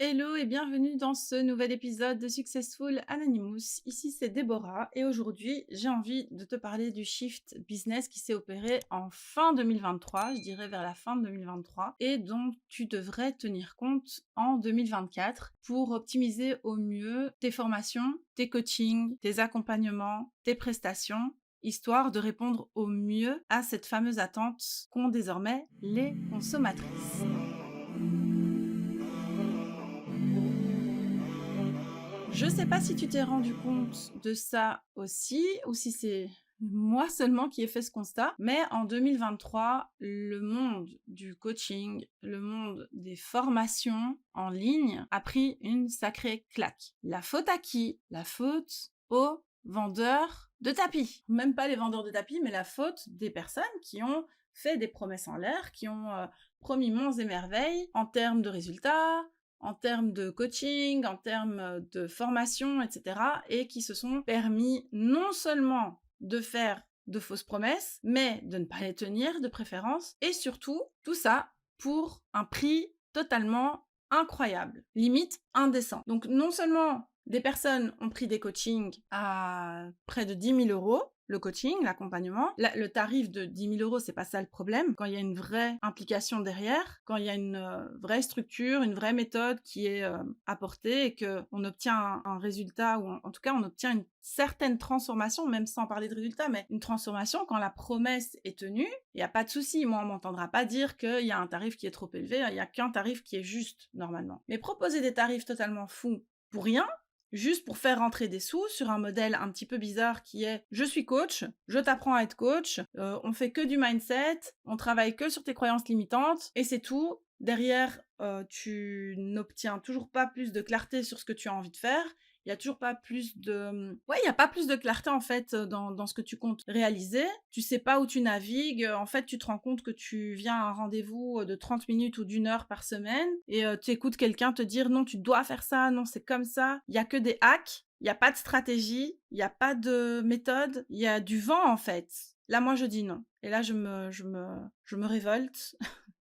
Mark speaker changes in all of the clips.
Speaker 1: Hello et bienvenue dans ce nouvel épisode de Successful Anonymous. Ici c'est Déborah et aujourd'hui j'ai envie de te parler du shift business qui s'est opéré en fin 2023, je dirais vers la fin de 2023, et dont tu devrais tenir compte en 2024 pour optimiser au mieux tes formations, tes coachings, tes accompagnements, tes prestations, histoire de répondre au mieux à cette fameuse attente qu'ont désormais les consommatrices. Je sais pas si tu t'es rendu compte de ça aussi, ou si c'est moi seulement qui ai fait ce constat, mais en 2023, le monde du coaching, le monde des formations en ligne a pris une sacrée claque. La faute à qui? La faute aux vendeurs de tapis. Même pas les vendeurs de tapis, mais la faute des personnes qui ont fait des promesses en l'air, qui ont promis monts et merveilles en termes de résultats, en termes de coaching, en termes de formation, etc. et qui se sont permis non seulement de faire de fausses promesses, mais de ne pas les tenir de préférence, et surtout, tout ça pour un prix totalement incroyable, limite indécent. Donc non seulement des personnes ont pris des coachings à près de 10 000 euros, le coaching, l'accompagnement. Le tarif de 10 000 euros, c'est pas ça le problème. Quand il y a une vraie implication derrière, quand il y a une vraie structure, une vraie méthode qui est apportée et qu'on obtient un résultat, ou en tout cas on obtient une certaine transformation, même sans parler de résultat, mais une transformation, quand la promesse est tenue, il n'y a pas de souci. Moi, on m'entendra pas dire qu'il y a un tarif qui est trop élevé, il n'y a qu'un tarif qui est juste, normalement. Mais proposer des tarifs totalement fous pour rien, juste pour faire rentrer des sous sur un modèle un petit peu bizarre qui est « je suis coach, je t'apprends à être coach, on fait que du mindset, on travaille que sur tes croyances limitantes, et c'est tout. Derrière, tu n'obtiens toujours pas plus de clarté sur ce que tu as envie de faire. Il y a toujours pas plus de... Ouais, il y a pas plus de clarté, en fait, dans ce que tu comptes réaliser. Tu sais pas où tu navigues. En fait, tu te rends compte que tu viens à un rendez-vous de 30 minutes ou d'1 heure par semaine et tu écoutes quelqu'un te dire « Non, tu dois faire ça, non, c'est comme ça ». Il y a que des hacks, il y a pas de stratégie, il y a pas de méthode, il y a du vent, en fait. Là, moi, je dis non. Et là, je me révolte,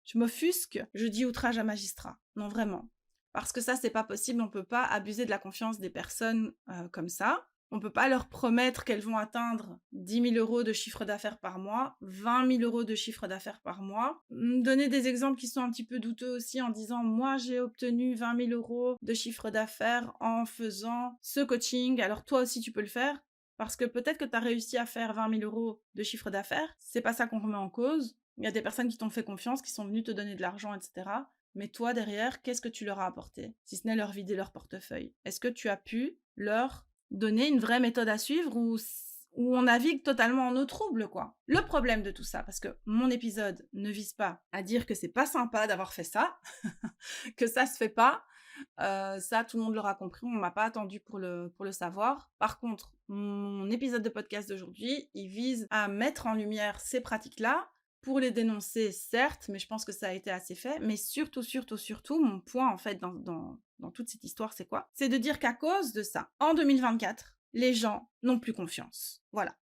Speaker 1: je m'offusque, je dis outrage à magistrat. Non, vraiment. Parce que ça, c'est pas possible, on peut pas abuser de la confiance des personnes comme ça. On peut pas leur promettre qu'elles vont atteindre 10 000 euros de chiffre d'affaires par mois, 20 000 euros de chiffre d'affaires par mois. Donner des exemples qui sont un petit peu douteux aussi en disant « Moi, j'ai obtenu 20 000 euros de chiffre d'affaires en faisant ce coaching, alors toi aussi, tu peux le faire ». Parce que peut-être que tu as réussi à faire 20 000 euros de chiffre d'affaires, c'est pas ça qu'on remet en cause. Il y a des personnes qui t'ont fait confiance, qui sont venues te donner de l'argent, etc. Mais toi, derrière, qu'est-ce que tu leur as apporté? Si ce n'est leur vider leur portefeuille. Est-ce que tu as pu leur donner une vraie méthode à suivre ou on navigue totalement en eau trouble, quoi? Le problème de tout ça, parce que mon épisode ne vise pas à dire que c'est pas sympa d'avoir fait ça, que ça se fait pas, ça, tout le monde l'aura compris, on m'a pas attendu pour le savoir. Par contre, mon épisode de podcast d'aujourd'hui, il vise à mettre en lumière ces pratiques-là, pour les dénoncer, certes, mais je pense que ça a été assez fait. Mais surtout, surtout, surtout, mon point, en fait, dans toute cette histoire, c'est quoi? C'est de dire qu'à cause de ça, en 2024, les gens n'ont plus confiance. Voilà.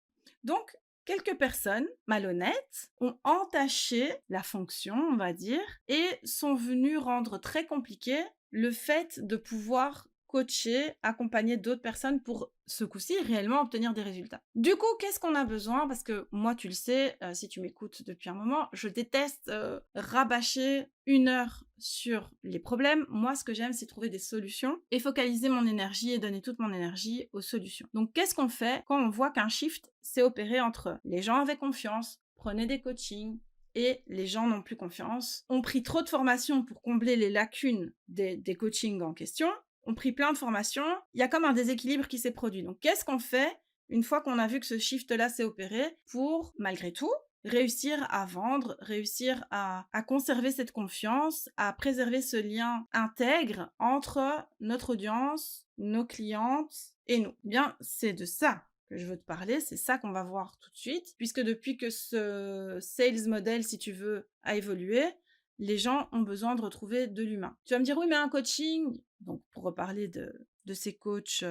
Speaker 1: Donc, quelques personnes malhonnêtes ont entaché la fonction, on va dire, et sont venues rendre très compliqué le fait de pouvoir coacher, accompagner d'autres personnes pour, ce coup-ci, réellement obtenir des résultats. Du coup, qu'est-ce qu'on a besoin? Parce que moi, tu le sais, si tu m'écoutes depuis un moment, je déteste rabâcher 1 heure sur les problèmes. Moi, ce que j'aime, c'est trouver des solutions et focaliser mon énergie et donner toute mon énergie aux solutions. Donc, qu'est-ce qu'on fait quand on voit qu'un shift s'est opéré entre les gens avaient confiance, prenaient des coachings, et les gens n'ont plus confiance, ont pris trop de formations pour combler les lacunes des coachings en question, ont pris plein de formations, il y a comme un déséquilibre qui s'est produit. Donc, qu'est-ce qu'on fait une fois qu'on a vu que ce shift-là s'est opéré pour, malgré tout, réussir à vendre, réussir à conserver cette confiance, à préserver ce lien intègre entre notre audience, nos clientes et nous? Eh bien, c'est de ça que je veux te parler, c'est ça qu'on va voir tout de suite, puisque depuis que ce sales model, si tu veux, a évolué, les gens ont besoin de retrouver de l'humain. Tu vas me dire, oui, mais un coaching, donc pour reparler de ces coachs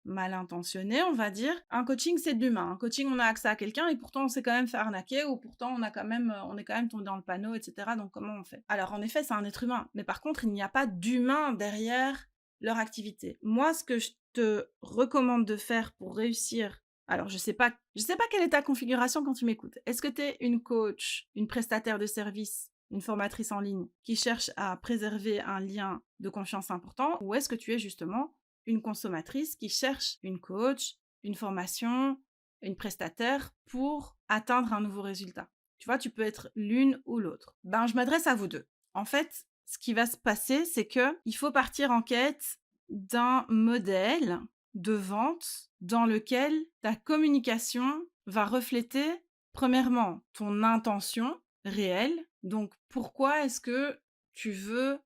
Speaker 1: mal intentionnés, on va dire. Un coaching, c'est de l'humain. Un coaching, on a accès à quelqu'un et pourtant on s'est quand même fait arnaquer ou pourtant on est quand même tombé dans le panneau, etc. Donc comment on fait? Alors en effet, c'est un être humain, mais par contre, il n'y a pas d'humain derrière leur activité. Moi, ce que je te recommande de faire pour réussir, alors je sais pas quelle est ta configuration quand tu m'écoutes. Est-ce que tu es une coach, une prestataire de service, une formatrice en ligne qui cherche à préserver un lien de confiance important, ou est-ce que tu es justement une consommatrice qui cherche une coach, une formation, une prestataire pour atteindre un nouveau résultat? Tu vois, tu peux être l'une ou l'autre. Ben, je m'adresse à vous deux. En fait, ce qui va se passer, c'est que il faut partir en quête d'un modèle de vente dans lequel ta communication va refléter, premièrement, ton intention réelle. Donc, pourquoi est-ce que tu veux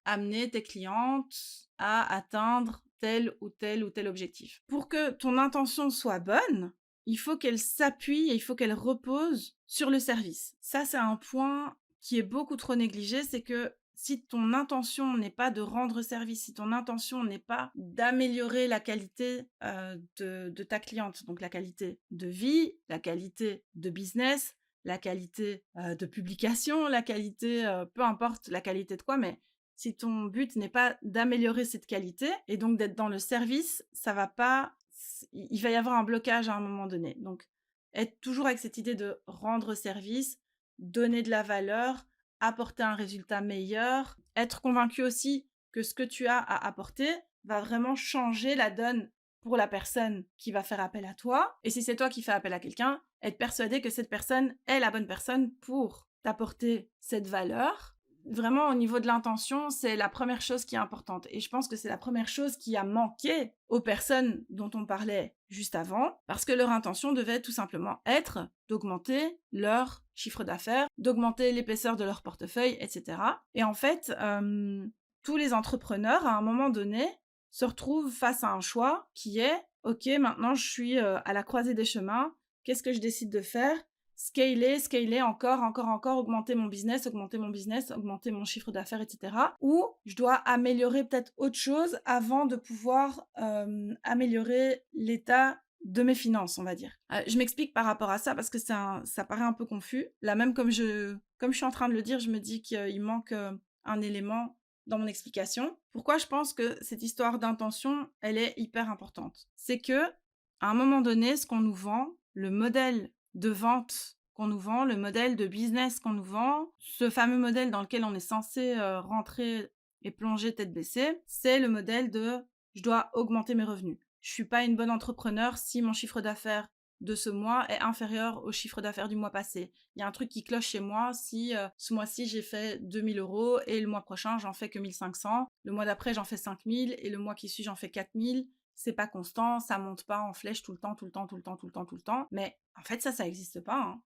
Speaker 1: amener tes clientes à atteindre tel ou tel ou tel objectif? Pour que ton intention soit bonne, il faut qu'elle s'appuie et il faut qu'elle repose sur le service. Ça, c'est un point qui est beaucoup trop négligé, c'est que si ton intention n'est pas de rendre service, si ton intention n'est pas d'améliorer la qualité de ta cliente, donc la qualité de vie, la qualité de business, la qualité de publication, la qualité, peu importe la qualité de quoi, mais si ton but n'est pas d'améliorer cette qualité et donc d'être dans le service, ça va pas, il va y avoir un blocage à un moment donné. Donc, être toujours avec cette idée de rendre service, donner de la valeur, apporter un résultat meilleur, être convaincu aussi que ce que tu as à apporter va vraiment changer la donne pour la personne qui va faire appel à toi. Et si c'est toi qui fais appel à quelqu'un, être persuadé que cette personne est la bonne personne pour t'apporter cette valeur. Vraiment, au niveau de l'intention, c'est la première chose qui est importante. Et je pense que c'est la première chose qui a manqué aux personnes dont on parlait juste avant, parce que leur intention devait tout simplement être d'augmenter leur chiffre d'affaires, d'augmenter l'épaisseur de leur portefeuille, etc. Et en fait, tous les entrepreneurs, à un moment donné, se retrouvent face à un choix qui est, ok, maintenant je suis à la croisée des chemins, qu'est-ce que je décide de faire? Scaler, encore, augmenter mon business, augmenter mon chiffre d'affaires, etc. Ou je dois améliorer peut-être autre chose avant de pouvoir améliorer l'état de mes finances, on va dire. Je m'explique par rapport à ça parce que ça paraît un peu confus. Là même, comme je suis en train de le dire, je me dis qu'il manque un élément dans mon explication. Pourquoi je pense que cette histoire d'intention, elle est hyper importante? C'est que, à un moment donné, ce qu'on nous vend, le modèle de vente qu'on nous vend, le modèle de business qu'on nous vend, ce fameux modèle dans lequel on est censé rentrer et plonger tête baissée, c'est le modèle de je dois augmenter mes revenus. Je suis pas une bonne entrepreneur si mon chiffre d'affaires de ce mois est inférieur au chiffre d'affaires du mois passé. Il y a un truc qui cloche chez moi si ce mois-ci j'ai fait 2000 € et le mois prochain j'en fais que 1500, le mois d'après j'en fais 5000 et le mois qui suit j'en fais 4000. C'est pas constant, ça monte pas en flèche tout le temps. Mais en fait, ça existe pas, hein.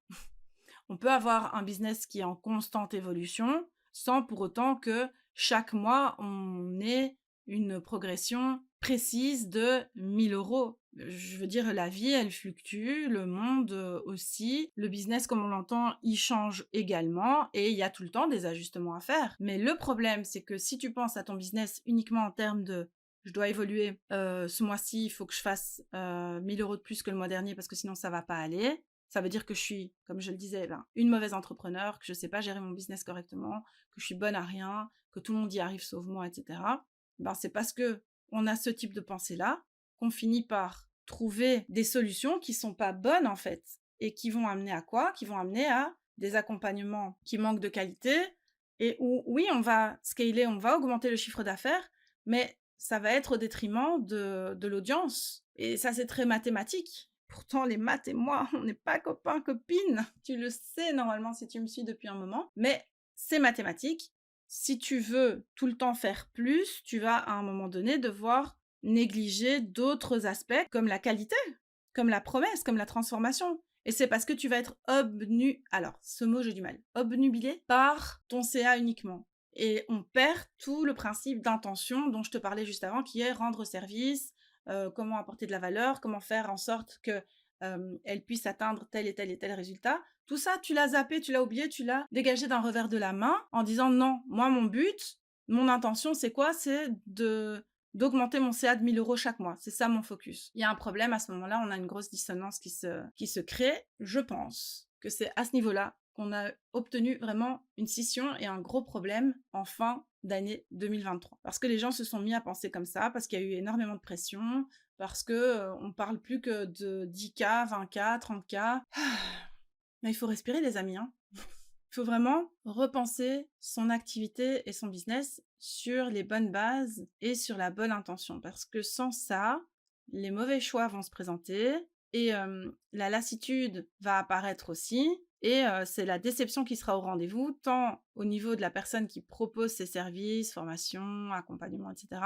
Speaker 1: On peut avoir un business qui est en constante évolution sans pour autant que chaque mois, on ait une progression précise de 1000 €. Je veux dire, la vie, elle fluctue, le monde aussi, le business, comme on l'entend, il change également et il y a tout le temps des ajustements à faire. Mais le problème, c'est que si tu penses à ton business uniquement en termes de je dois évoluer, ce mois-ci, il faut que je fasse 1000 € de plus que le mois dernier parce que sinon ça va pas aller. Ça veut dire que je suis, comme je le disais, une mauvaise entrepreneur, que je sais pas gérer mon business correctement, que je suis bonne à rien, que tout le monde y arrive sauf moi, etc. C'est parce que on a ce type de pensée-là qu'on finit par trouver des solutions qui sont pas bonnes en fait et qui vont amener à quoi? Qui vont amener à des accompagnements qui manquent de qualité et où oui, on va scaler, on va augmenter le chiffre d'affaires, mais ça va être au détriment de l'audience. Et ça, c'est très mathématique. Pourtant, les maths et moi, on n'est pas copains, copines. Tu le sais normalement si tu me suis depuis un moment. Mais c'est mathématique. Si tu veux tout le temps faire plus, tu vas à un moment donné devoir négliger d'autres aspects comme la qualité, comme la promesse, comme la transformation. Et c'est parce que tu vas être alors ce mot j'ai du mal, obnubilé par ton CA uniquement. Et on perd tout le principe d'intention dont je te parlais juste avant, qui est rendre service, comment apporter de la valeur, comment faire en sorte que elle puisse atteindre tel et tel et tel résultat. Tout ça, tu l'as zappé, tu l'as oublié, tu l'as dégagé d'un revers de la main en disant non, moi mon but, mon intention c'est quoi? C'est de d'augmenter mon CA de 1 000 € chaque mois. C'est ça mon focus. Il y a un problème à ce moment-là, on a une grosse dissonance qui se crée. Je pense que c'est à ce niveau-là qu'on a obtenu vraiment une scission et un gros problème en fin d'année 2023. Parce que les gens se sont mis à penser comme ça, parce qu'il y a eu énormément de pression, parce que on parle plus que de 10K, 20K, 30K. Mais il faut respirer les amis, hein. Il faut vraiment repenser son activité et son business sur les bonnes bases et sur la bonne intention. Parce que sans ça, les mauvais choix vont se présenter et la lassitude va apparaître aussi. Et c'est la déception qui sera au rendez-vous, tant au niveau de la personne qui propose ses services, formation, accompagnement, etc.,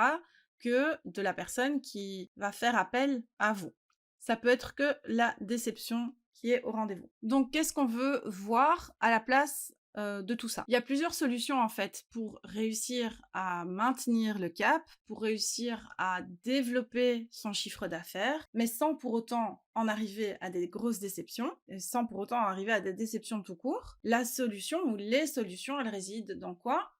Speaker 1: que de la personne qui va faire appel à vous. Ça peut être que la déception qui est au rendez-vous. Donc, qu'est-ce qu'on veut voir à la place de tout ça? Il y a plusieurs solutions en fait pour réussir à maintenir le cap, pour réussir à développer son chiffre d'affaires, mais sans pour autant en arriver à des grosses déceptions, et sans pour autant arriver à des déceptions tout court. La solution ou les solutions, elles résident dans quoi?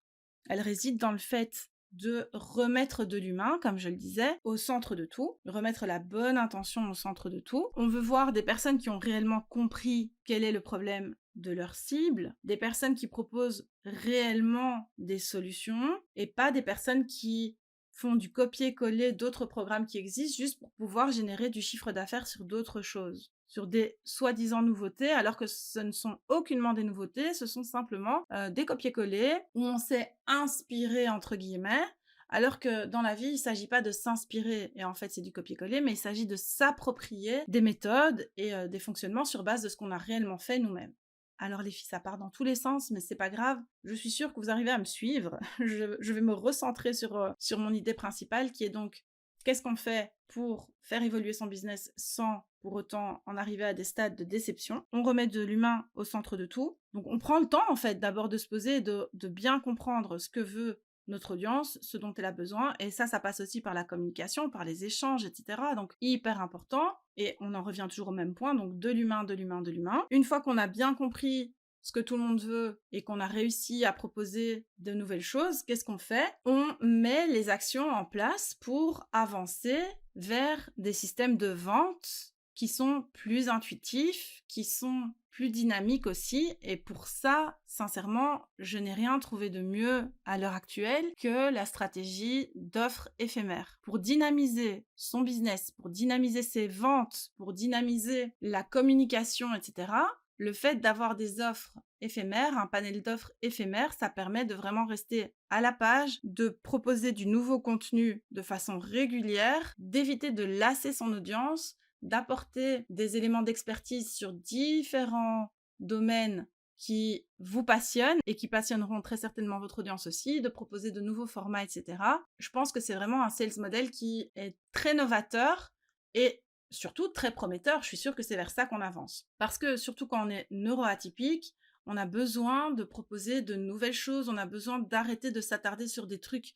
Speaker 1: Elles résident dans le fait de remettre de l'humain, comme je le disais, au centre de tout, remettre la bonne intention au centre de tout. On veut voir des personnes qui ont réellement compris quel est le problème de leur cible, des personnes qui proposent réellement des solutions et pas des personnes qui font du copier-coller d'autres programmes qui existent juste pour pouvoir générer du chiffre d'affaires sur d'autres choses, sur des soi-disant nouveautés, alors que ce ne sont aucunement des nouveautés, ce sont simplement des copier-coller où on s'est inspiré, entre guillemets, alors que dans la vie, il ne s'agit pas de s'inspirer, et en fait c'est du copier-coller, mais il s'agit de s'approprier des méthodes et des fonctionnements sur base de ce qu'on a réellement fait nous-mêmes. Alors les filles, ça part dans tous les sens, mais c'est pas grave. Je suis sûre que vous arrivez à me suivre. Je vais me recentrer sur mon idée principale qui est donc qu'est-ce qu'on fait pour faire évoluer son business sans pour autant en arriver à des stades de déception? On remet de l'humain au centre de tout. Donc on prend le temps en fait d'abord de se poser et de bien comprendre ce que veut notre audience, ce dont elle a besoin, et ça passe aussi par la communication, par les échanges, etc. Donc hyper important, et on en revient toujours au même point, donc de l'humain, de l'humain, de l'humain. Une fois qu'on a bien compris ce que tout le monde veut et qu'on a réussi à proposer de nouvelles choses, qu'est-ce qu'on fait? On met les actions en place pour avancer vers des systèmes de vente qui sont plus intuitifs, qui sont plus dynamiques aussi. Et pour ça, sincèrement, je n'ai rien trouvé de mieux à l'heure actuelle que la stratégie d'offres éphémères. Pour dynamiser son business, pour dynamiser ses ventes, pour dynamiser la communication, etc., le fait d'avoir des offres éphémères, un panel d'offres éphémères, ça permet de vraiment rester à la page, de proposer du nouveau contenu de façon régulière, d'éviter de lasser son audience, d'apporter des éléments d'expertise sur différents domaines qui vous passionnent et qui passionneront très certainement votre audience aussi, de proposer de nouveaux formats, etc. Je pense que c'est vraiment un sales model qui est très novateur et surtout très prometteur. Je suis sûre que c'est vers ça qu'on avance. Parce que surtout quand on est neuroatypique, on a besoin de proposer de nouvelles choses, on a besoin d'arrêter de s'attarder sur des trucs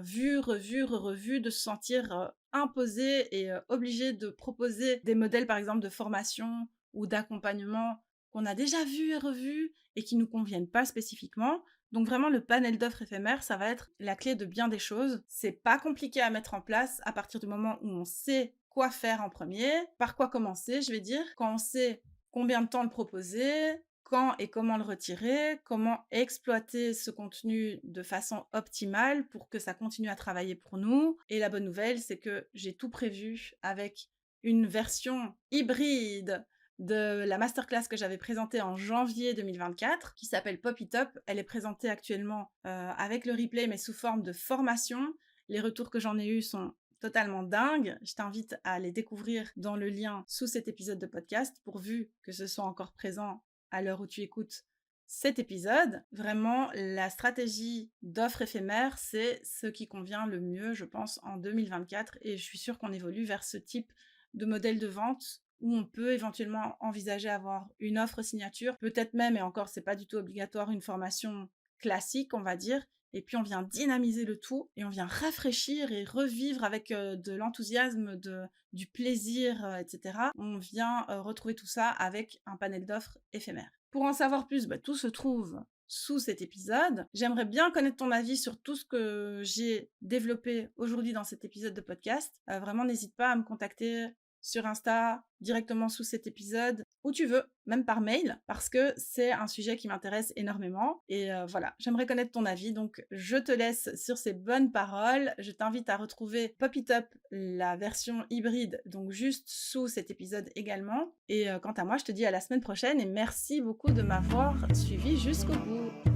Speaker 1: vus, revus, revus, de se sentir imposé et obligé de proposer des modèles par exemple de formation ou d'accompagnement qu'on a déjà vus et revus et qui ne nous conviennent pas spécifiquement. Donc vraiment le panel d'offres éphémères, ça va être la clé de bien des choses. C'est pas compliqué à mettre en place à partir du moment où on sait quoi faire en premier, par quoi commencer, je vais dire, quand on sait combien de temps le proposer, quand et comment le retirer, comment exploiter ce contenu de façon optimale pour que ça continue à travailler pour nous. Et la bonne nouvelle, c'est que j'ai tout prévu avec une version hybride de la masterclass que j'avais présentée en janvier 2024, qui s'appelle Pop It Up. Elle est présentée actuellement avec le replay, mais sous forme de formation. Les retours que j'en ai eus sont totalement dingues. Je t'invite à les découvrir dans le lien sous cet épisode de podcast, pourvu que ce soit encore présent à l'heure où tu écoutes cet épisode. Vraiment, la stratégie d'offres éphémères, c'est ce qui convient le mieux, je pense, en 2024. Et je suis sûre qu'on évolue vers ce type de modèle de vente où on peut éventuellement envisager avoir une offre signature, peut-être même, et encore, c'est pas du tout obligatoire, une formation classique, on va dire. Et puis on vient dynamiser le tout et on vient rafraîchir et revivre avec de l'enthousiasme, du plaisir, etc. On vient retrouver tout ça avec un panel d'offres éphémères. Pour en savoir plus, tout se trouve sous cet épisode. J'aimerais bien connaître ton avis sur tout ce que j'ai développé aujourd'hui dans cet épisode de podcast. Vraiment, n'hésite pas à me contacter sur Insta, directement sous cet épisode, où tu veux, même par mail, parce que c'est un sujet qui m'intéresse énormément. Et voilà, j'aimerais connaître ton avis, donc je te laisse sur ces bonnes paroles. Je t'invite à retrouver Pop It Up, la version hybride, donc juste sous cet épisode également. Et quant à moi, je te dis à la semaine prochaine et merci beaucoup de m'avoir suivi jusqu'au bout.